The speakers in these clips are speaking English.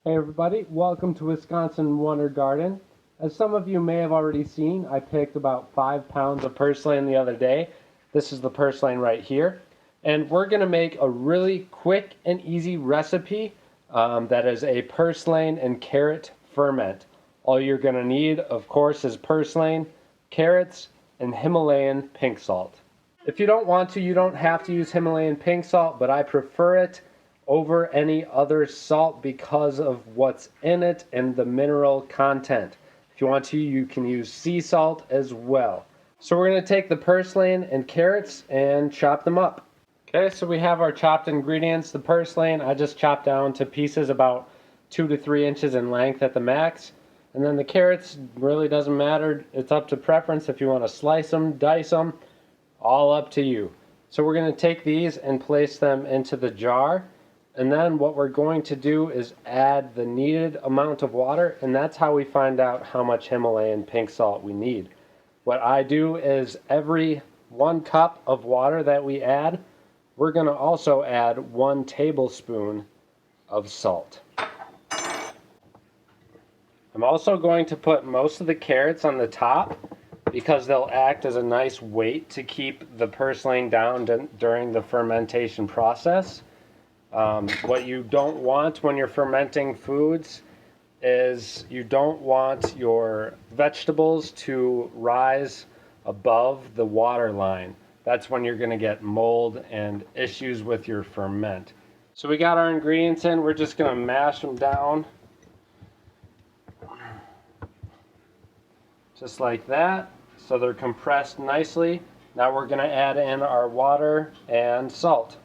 Hey everybody, welcome to Wisconsin Wonder Garden. As some of you may have already seen, I picked about 5 pounds of purslane the other day. This is the purslane right here. And we're going to make a really quick and easy recipe that is a purslane and carrot ferment. All you're going to need, of course, is purslane, carrots, and Himalayan pink salt. If you don't want to, you don't have to use Himalayan pink salt, but I prefer it over any other salt because of what's in it and the mineral content. If you want to, you can use sea salt as well. So we're going to take the purslane and carrots and chop them up. Okay, so we have our chopped ingredients. The purslane I just chopped down to pieces about 2 to 3 inches in length at the max. And then the carrots really doesn't matter. It's up to preference if you want to slice them, dice them, all up to you. So we're going to take these and place them into the jar. And then what we're going to do is add the needed amount of water, and that's how we find out how much Himalayan pink salt we need. What I do is every 1 cup of water that we add, we're going to also add 1 tablespoon of salt. I'm also going to put most of the carrots on the top because they'll act as a nice weight to keep the purslane down during the fermentation process. What you don't want when you're fermenting foods is you don't want your vegetables to rise above the water line. That's when you're going to get mold and issues with your ferment. So we got our ingredients in. We're just going to mash them down. Just like that. So they're compressed nicely. Now we're going to add in our water and salt.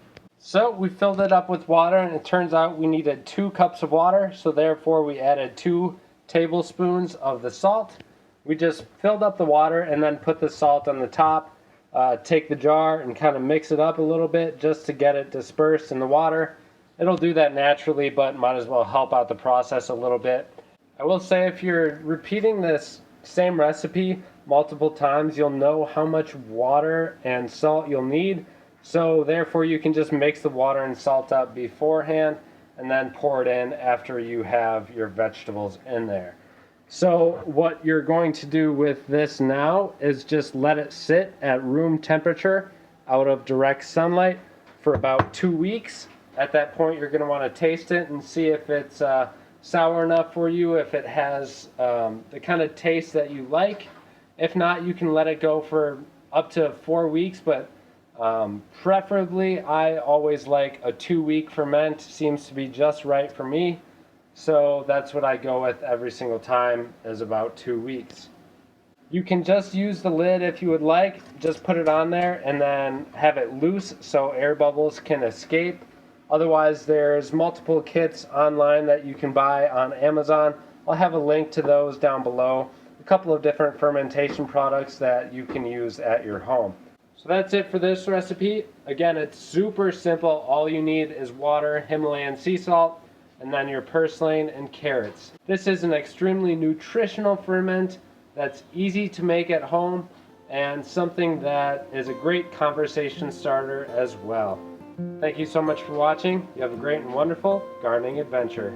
So we filled it up with water, and it turns out we needed 2 cups of water, so therefore we added 2 tablespoons of the salt. We just filled up the water and then put the salt on the top. Take the jar and kind of mix it up a little bit just to get it dispersed in the water. It'll do that naturally, but might as well help out the process a little bit. I will say if you're repeating this same recipe multiple times, you'll know how much water and salt you'll need. So therefore you can just mix the water and salt up beforehand and then pour it in after you have your vegetables in there. So what you're going to do with this now is just let it sit at room temperature out of direct sunlight for about 2 weeks. At that point you're going to want to taste it and see if it's sour enough for you, if it has the kind of taste that you like. If not, you can let it go for up to 4 weeks, but preferably, I always like a 2-week ferment. Seems to be just right for me. So that's what I go with every single time, is about 2 weeks. You can just use the lid if you would like. Just put it on there and then have it loose so air bubbles can escape. Otherwise, there's multiple kits online that you can buy on Amazon. I'll have a link to those down below. A couple of different fermentation products that you can use at your home. So that's it for this recipe. Again, it's super simple. All you need is water, Himalayan sea salt, and then your purslane and carrots. This is an extremely nutritional ferment that's easy to make at home and something that is a great conversation starter as well. Thank you so much for watching. You have a great and wonderful gardening adventure.